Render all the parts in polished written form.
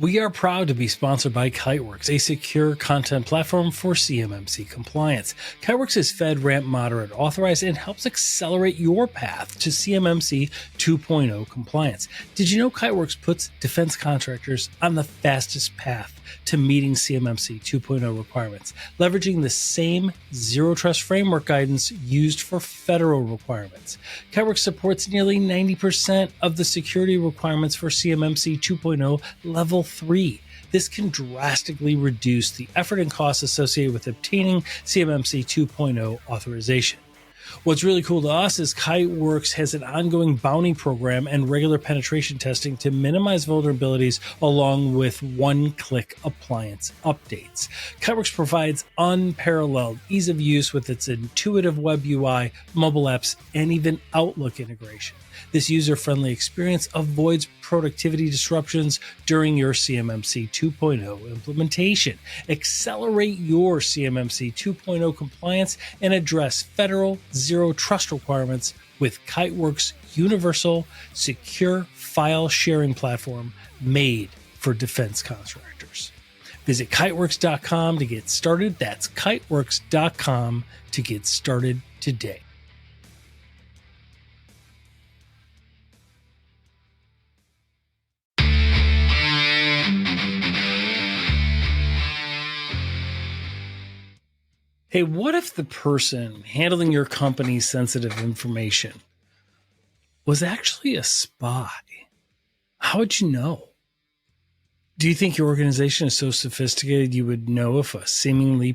We are proud to be sponsored by Kiteworks, a secure content platform for CMMC compliance. Kiteworks is FedRAMP Moderate authorized and helps accelerate your path to CMMC 2.0 compliance. Did you know Kiteworks puts defense contractors on the fastest path to meeting CMMC 2.0 requirements, leveraging the same zero trust framework guidance used for federal requirements? Kiteworks supports nearly 90% of the security requirements for CMMC 2.0 Level 3. This can drastically reduce the effort and costs associated with obtaining CMMC 2.0 authorization. What's really cool to us is Kiteworks has an ongoing bounty program and regular penetration testing to minimize vulnerabilities along with one-click appliance updates. Kiteworks provides unparalleled ease of use with its intuitive web UI, mobile apps, and even Outlook integration. This user-friendly experience avoids productivity disruptions during your CMMC 2.0 implementation. Accelerate your CMMC 2.0 compliance and address federal zero trust requirements with Kiteworks' universal, secure file sharing platform made for defense contractors. Visit kiteworks.com to get started. That's kiteworks.com to get started today. Hey, what if the person handling your company's sensitive information was actually a spy? How would you know? Do you think your organization is so sophisticated you would know if a seemingly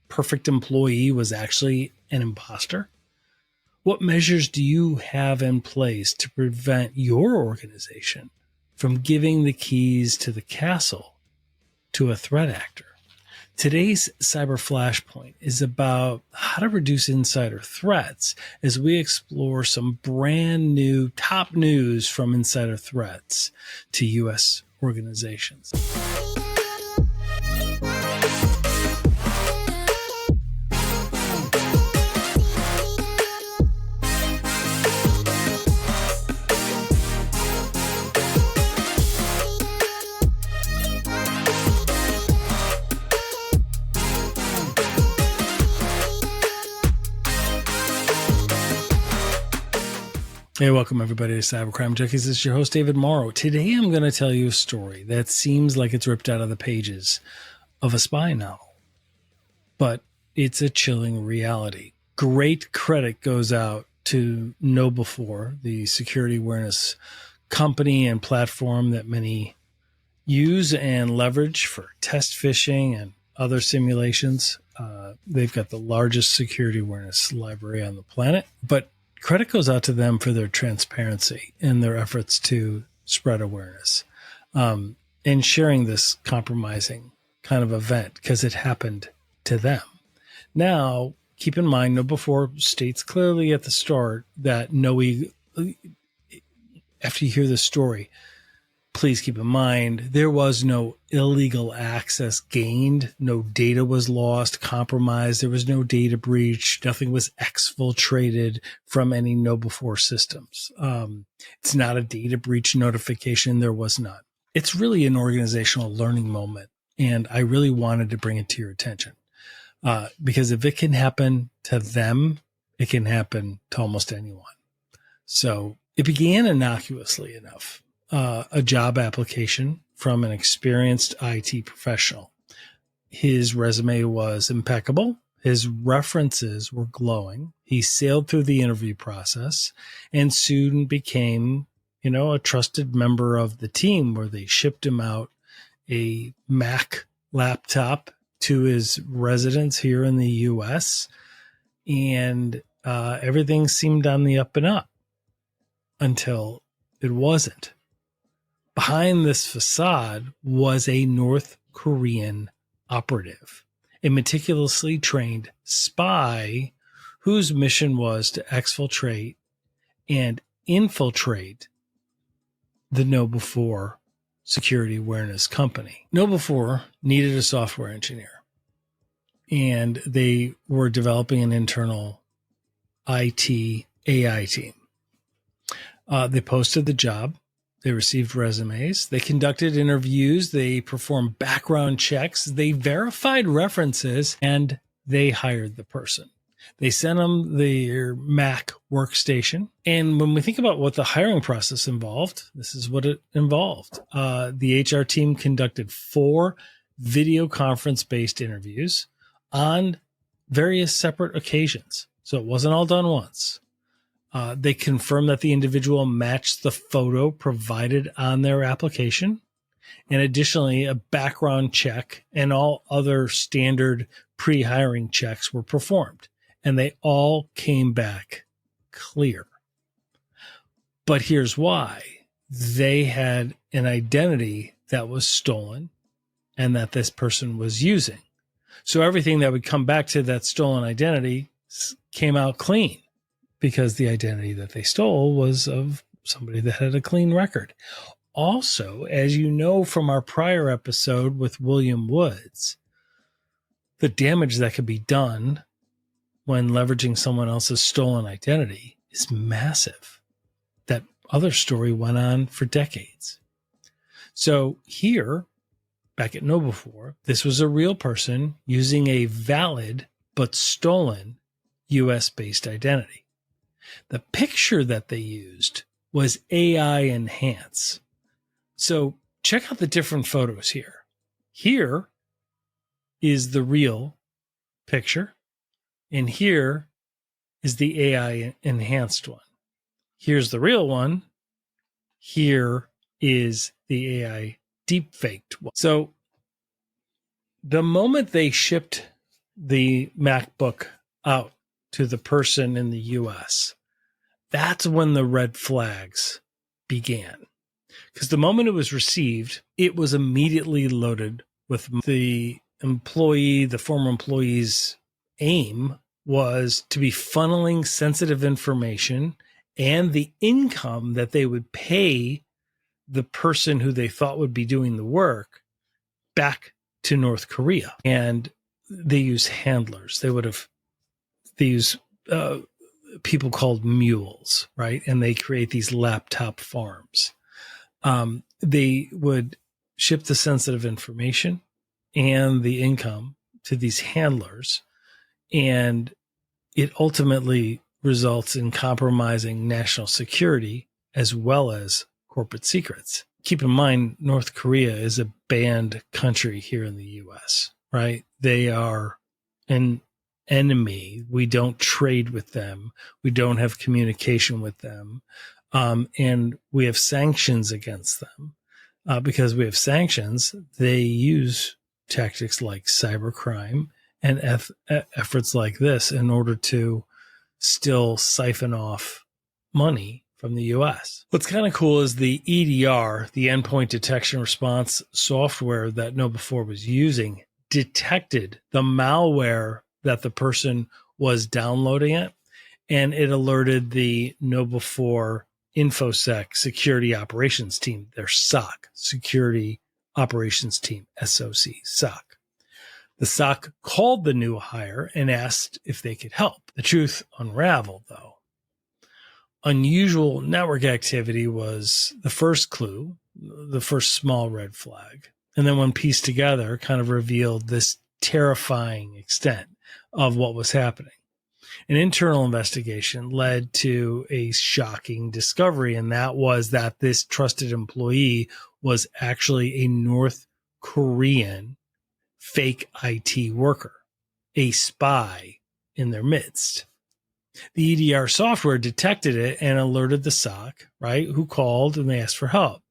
perfect employee was actually an imposter? What measures do you have in place to prevent your organization from giving the keys to the castle to a threat actor? Today's Cyber Flashpoint is about how to reduce insider threats as we explore some brand new top news from insider threats to U.S. organizations. Hey, welcome everybody to Cybercrime Junkies. This is your host, David Morrow. Today I'm going to tell you a story that seems like it's ripped out of the pages of a spy novel, but it's a chilling reality. Great credit goes out to KnowBe4, the security awareness company and platform that many use and leverage for test phishing and other simulations. They've got the largest security awareness library on the planet, but credit goes out to them for their transparency and their efforts to spread awareness and sharing this compromising kind of event because it happened to them. Now, keep in mind, KnowBe4 states clearly at the start that after you hear the story, please keep in mind there was no illegal access gained, no data was lost, compromised, there was no data breach, nothing was exfiltrated from any KnowBe4 systems. It's not a data breach notification, there was none. It's really an organizational learning moment, and I really wanted to bring it to your attention because if it can happen to them, it can happen to almost anyone. So it began innocuously enough. A job application from an experienced IT professional. His resume was impeccable. His references were glowing. He sailed through the interview process and soon became, a trusted member of the team where they shipped him out a Mac laptop to his residence here in the US. And everything seemed on the up and up until it wasn't. Behind this facade was a North Korean operative, a meticulously trained spy whose mission was to exfiltrate and infiltrate the KnowBe4 security awareness company. KnowBe4 needed a software engineer, and they were developing an internal IT AI team. They posted the job They received resumes. They conducted interviews. They performed background checks. They verified references, and they hired the person. They sent them their Mac workstation. And when we think about what the hiring process involved, this is what it involved. The HR team conducted 4 video conference-based interviews on various separate occasions. So it wasn't all done once. They confirmed that the individual matched the photo provided on their application. And additionally, a background check and all other standard pre-hiring checks were performed. And they all came back clear. But here's why. They had an identity that was stolen and that this person was using. So everything that would come back to that stolen identity came out clean because the identity that they stole was of somebody that had a clean record. Also, as you know from our prior episode with William Woods, the damage that could be done when leveraging someone else's stolen identity is massive. That other story went on for decades. So here, back at KnowBe4, this was a real person using a valid but stolen US-based identity. The picture that they used was AI enhanced. So check out the different photos here. Here is the real picture, and here is the AI enhanced one. Here's the real one. Here is the AI deepfaked one. So the moment they shipped the MacBook out to the person in the US, that's when the red flags began. Because the moment it was received, it was immediately loaded with the former employee's aim was to be funneling sensitive information and the income that they would pay the person who they thought would be doing the work back to North Korea. And they use handlers. They use people called mules, right? And they create these laptop farms. They would ship the sensitive information and the income to these handlers, and it ultimately results in compromising national security as well as corporate secrets. Keep in mind, North Korea is a banned country here in the US, right? They are an enemy. We don't trade with them. We don't have communication with them. And we have sanctions against them. Because we have sanctions, they use tactics like cybercrime and efforts like this in order to still siphon off money from the US. What's kind of cool is the EDR, the endpoint detection response software that KnowBe4 was using, detected the malware that the person was downloading it, and it alerted the KnowBe4 InfoSec security operations team, their SOC, security operations team, SOC. The SOC called the new hire and asked if they could help. The truth unraveled, though. Unusual network activity was the first clue, the first small red flag. And then when pieced together, kind of revealed this terrifying extent of what was happening. An internal investigation led to a shocking discovery, and that was that this trusted employee was actually a North Korean fake IT worker, a spy in their midst. The EDR software detected it and alerted the SOC, right, who called and they asked for help.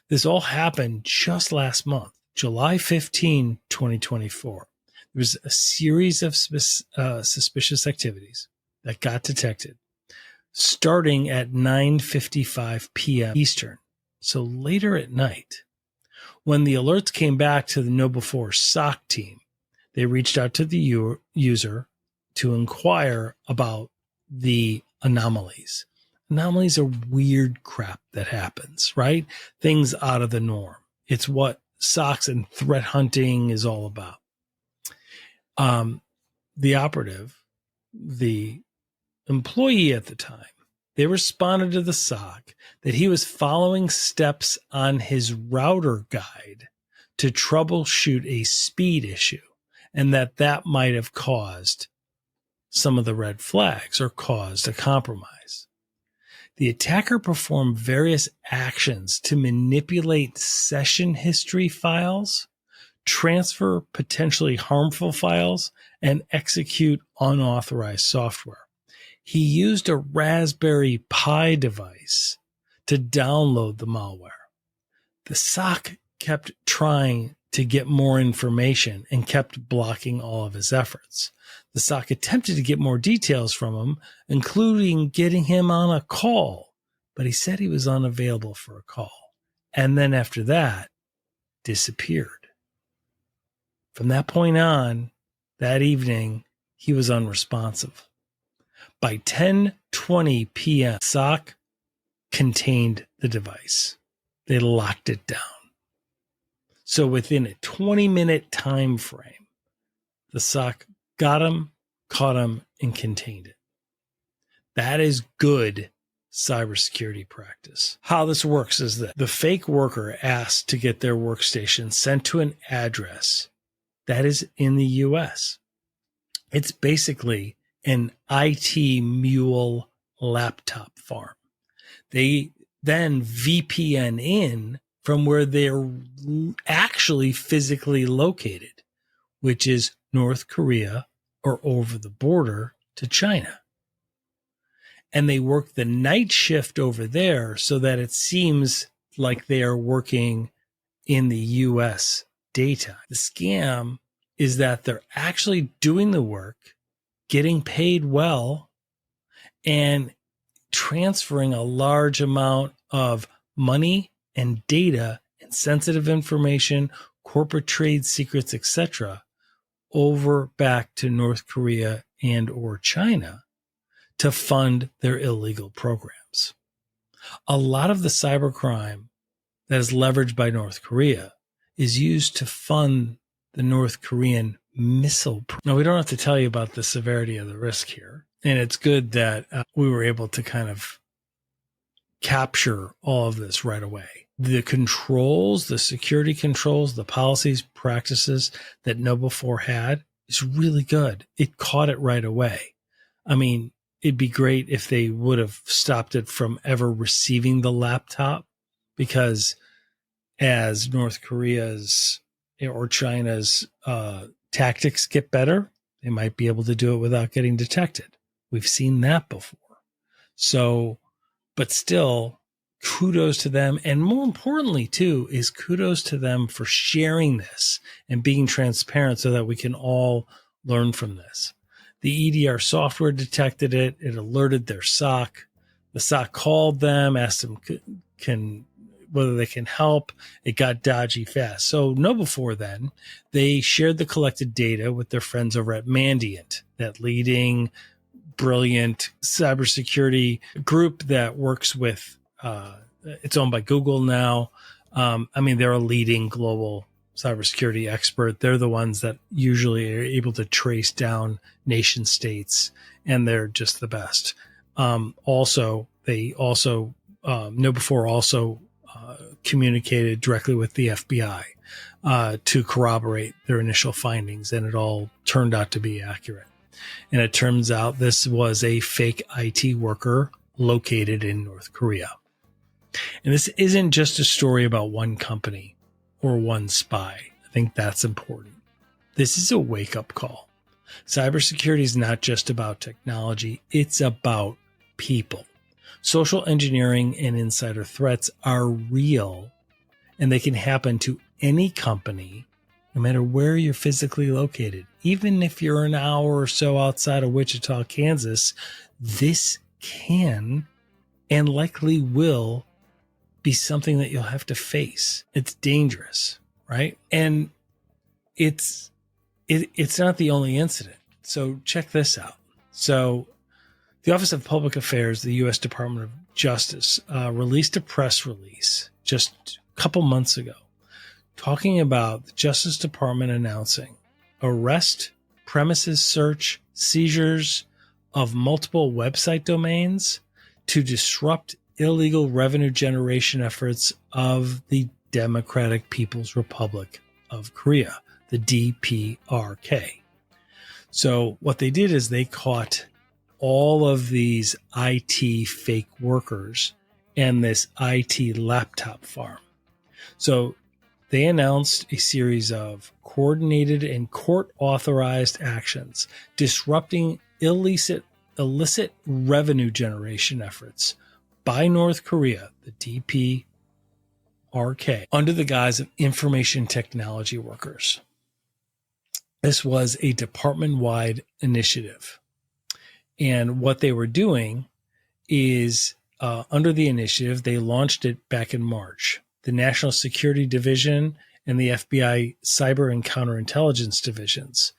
This all happened just last month, July 15, 2024. There was a series of suspicious activities that got detected starting at 9:55 p.m. Eastern, so later at night. When the alerts came back to the KnowBe4 SOC team, they reached out to the user to inquire about the anomalies. Anomalies are weird crap that happens, right? Things out of the norm. It's what SOCs and threat hunting is all about. The operative, the employee at the time, They responded to the SOC that he was following steps on his router guide to troubleshoot a speed issue, and that might have caused some of the red flags or caused a compromise. The attacker performed various actions to manipulate session history files, transfer potentially harmful files, and execute unauthorized software. He used a Raspberry Pi device to download the malware. The SOC kept trying to get more information and kept blocking all of his efforts. The SOC attempted to get more details from him, including getting him on a call, but he said he was unavailable for a call. And then after that, disappeared. From that point on, that evening, he was unresponsive. By 10:20 p.m., SOC contained the device. They locked it down. So within a 20-minute time frame, the SOC got him, caught him, and contained it. That is good cybersecurity practice. How this works is that the fake worker asks to get their workstation sent to an address that is in the US. It's basically an IT mule laptop farm. They then VPN in from where they're actually physically located, which is North Korea or over the border to China. And they work the night shift over there so that it seems like they are working in the US daytime. The scam is that they're actually doing the work, getting paid well, and transferring a large amount of money and data and sensitive information, corporate trade secrets, etc., over back to North Korea and or China to fund their illegal programs. A lot of the cybercrime that is leveraged by North Korea is used to fund the North Korean missile. Now, we don't have to tell you about the severity of the risk here. And it's good that we were able to kind of capture all of this right away. The controls, the security controls, the policies, practices that KnowBe4 had is really good. It caught it right away. I mean, it'd be great if they would have stopped it from ever receiving the laptop, because as North Korea's or China's tactics get better, they might be able to do it without getting detected. We've seen that before. So, but still, kudos to them. And more importantly, too, is kudos to them for sharing this and being transparent so that we can all learn from this. The EDR software detected it. It alerted their SOC. The SOC called them, asked them whether they can help. It got dodgy fast. So KnowBe4 then, they shared the collected data with their friends over at Mandiant, that leading brilliant cybersecurity group that works with, it's owned by Google now. They're a leading global cybersecurity expert. They're the ones that usually are able to trace down nation states, and they're just the best. KnowBe4 also communicated directly with the FBI to corroborate their initial findings, and it all turned out to be accurate. And it turns out this was a fake IT worker located in North Korea. And this isn't just a story about one company or one spy. I think that's important. This is a wake-up call. Cybersecurity is not just about technology. It's about people. Social engineering and insider threats are real, and they can happen to any company, no matter where you're physically located. Even if you're an hour or so outside of Wichita, Kansas, this can and likely will be something that you'll have to face. It's dangerous, right? And it's not the only incident. So check this out. So the Office of Public Affairs, the U.S. Department of Justice, released a press release just a couple months ago talking about the Justice Department announcing arrest, premises search, seizures of multiple website domains to disrupt illegal revenue generation efforts of the Democratic People's Republic of Korea, the DPRK. So what they did is they caught all of these IT fake workers and this IT laptop farm. So they announced a series of coordinated and court-authorized actions disrupting illicit revenue generation efforts by North Korea, the DPRK, under the guise of information technology workers. This was a department-wide initiative. And what they were doing is, under the initiative, they launched it back in March. The National Security Division and the FBI Cyber and Counterintelligence Divisions,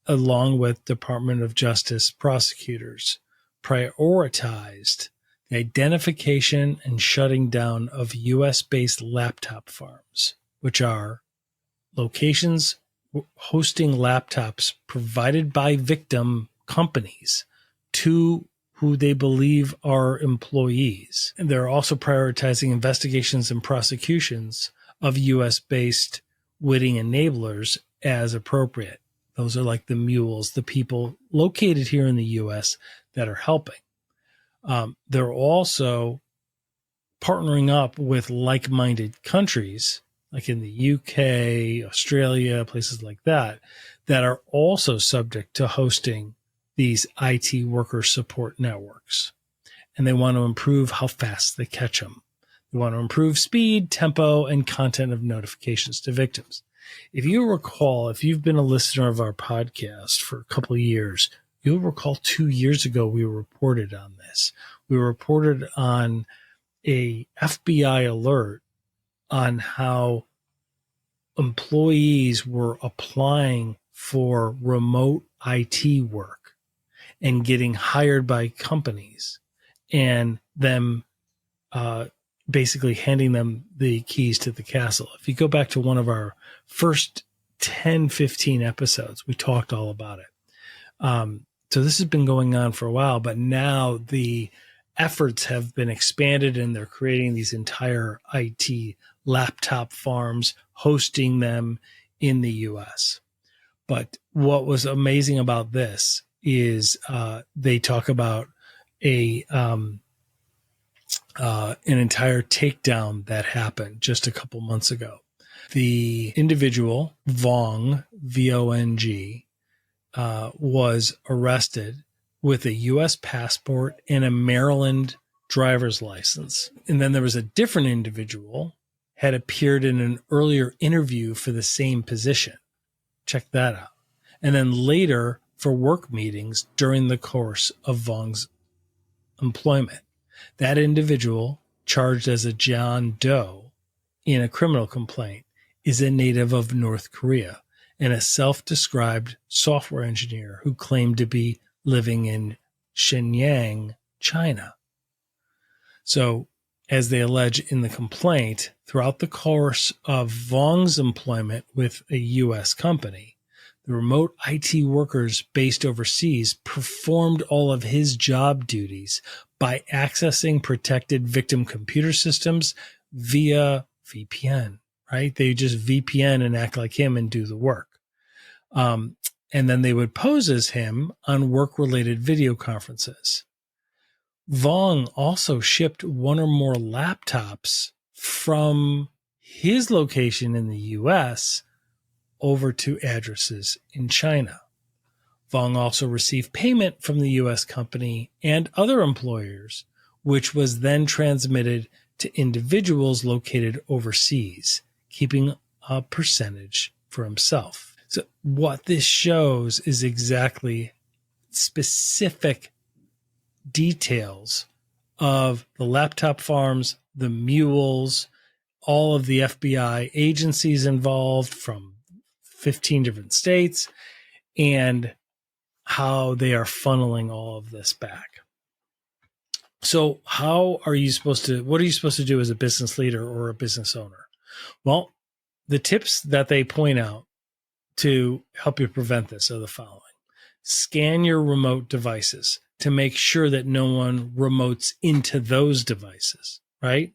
along with Department of Justice prosecutors, prioritized the identification and shutting down of U.S.-based laptop farms, which are locations hosting laptops provided by victim companies to who they believe are employees. And they're also prioritizing investigations and prosecutions of U.S.-based witting enablers as appropriate. Those are like the mules, the people located here in the U.S. that are helping. They're also partnering up with like-minded countries, like in the UK, Australia, places like that, that are also subject to hosting these IT worker support networks. And they want to improve how fast they catch them. They want to improve speed, tempo, and content of notifications to victims. If you recall, if you've been a listener of our podcast for a couple of years, you'll recall 2 years ago we reported on this. We reported on a FBI alert on how employees were applying for remote IT work and getting hired by companies and them basically handing them the keys to the castle. If you go back to one of our first 10, 15 episodes, we talked all about it. So this has been going on for a while, but now the efforts have been expanded and they're creating these entire IT laptop farms, hosting them in the U.S. But what was amazing about this is they talk about an entire takedown that happened just a couple months ago. The individual, Vong, V-O-N-G, was arrested with a U.S. passport and a Maryland driver's license. And then there was a different individual had appeared in an earlier interview for the same position. Check that out. And then later for work meetings during the course of Vong's employment. That individual, charged as a John Doe in a criminal complaint, is a native of North Korea and a self-described software engineer who claimed to be living in Shenyang, China. So, as they allege in the complaint, throughout the course of Vong's employment with a U.S. company, the remote IT workers based overseas performed all of his job duties by accessing protected victim computer systems via VPN, right? They just VPN and act like him and do the work. And then they would pose as him on work-related video conferences. Vong also shipped one or more laptops from his location in the U.S. over to addresses in China. Vong also received payment from the U.S. company and other employers, which was then transmitted to individuals located overseas, keeping a percentage for himself. So what this shows is exactly specific details of the laptop farms, the mules, all of the FBI agencies involved from 15 different states, and how they are funneling all of this back. So what are you supposed to do as a business leader or a business owner? Well, the tips that they point out to help you prevent this are the following. Scan your remote devices. to make sure that no one remotes into those devices, right?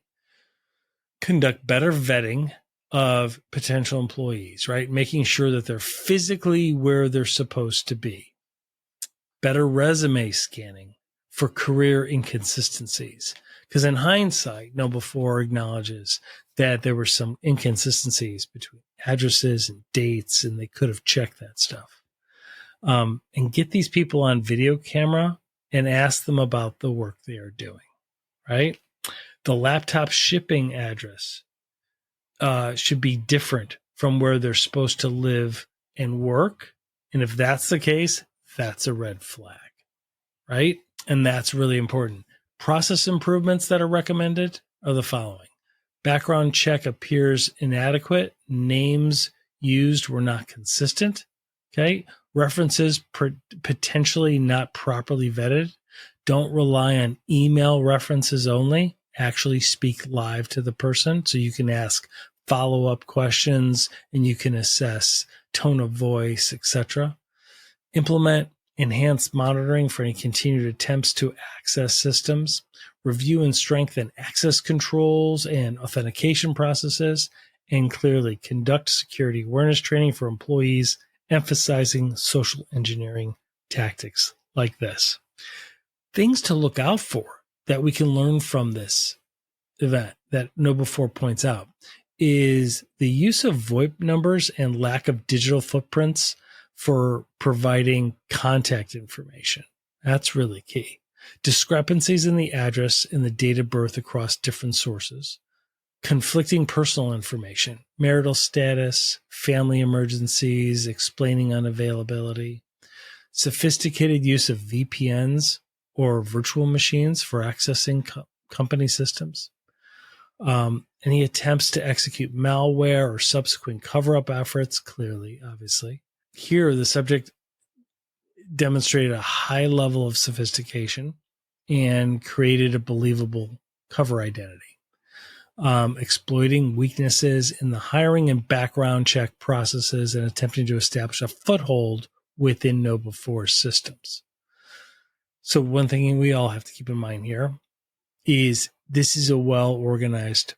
Conduct better vetting of potential employees, right? Making sure that they're physically where they're supposed to be. Better resume scanning for career inconsistencies. Because in hindsight, KnowBe4 acknowledges that there were some inconsistencies between addresses and dates, and they could have checked that stuff. And get these people on video camera and ask them about the work they are doing, right? The laptop shipping address should be different from where they're supposed to live and work. And if that's the case, that's a red flag, right? And that's really important. Process improvements that are recommended are the following. Background check appears inadequate. Names used were not consistent. Okay. References potentially not properly vetted. Don't rely on email references only. Actually speak live to the person so you can ask follow-up questions and you can assess tone of voice, etc. Implement enhanced monitoring for any continued attempts to access systems. Review and strengthen access controls and authentication processes. And clearly conduct security awareness training for employees, emphasizing social engineering tactics like this. Things to look out for that we can learn from this event that KnowBe4 points out is the use of VoIP numbers and lack of digital footprints for providing contact information. That's really key. Discrepancies in the address and the date of birth across different sources. Conflicting personal information, marital status, family emergencies, explaining unavailability. Sophisticated use of VPNs or virtual machines for accessing company systems. Any attempts to execute malware or subsequent cover-up efforts, clearly, obviously. Here, the subject demonstrated a high level of sophistication and created a believable cover identity. Exploiting weaknesses in the hiring and background check processes and attempting to establish a foothold within KnowBe4 systems. So one thing we all have to keep in mind here is this is a well-organized,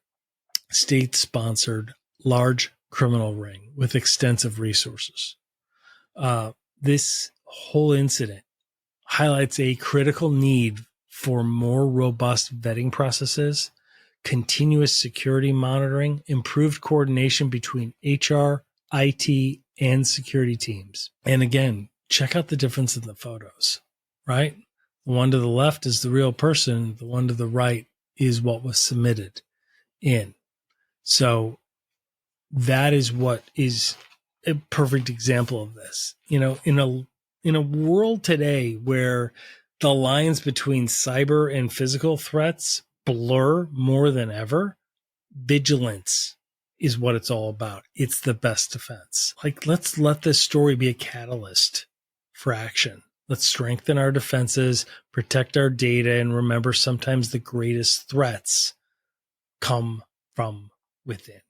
state-sponsored, large criminal ring with extensive resources. This whole incident highlights a critical need for more robust vetting processes, continuous security monitoring, improved coordination between HR, IT, and security teams. And again, check out the difference in the photos, right? The one to the left is the real person. The one to the right is what was submitted in. So that is what is a perfect example of this. You know, in a world today where the lines between cyber and physical threats blur more than ever, vigilance is what it's all about. It's the best defense. Like, let's let this story be a catalyst for action. Let's strengthen our defenses, protect our data, and remember sometimes the greatest threats come from within.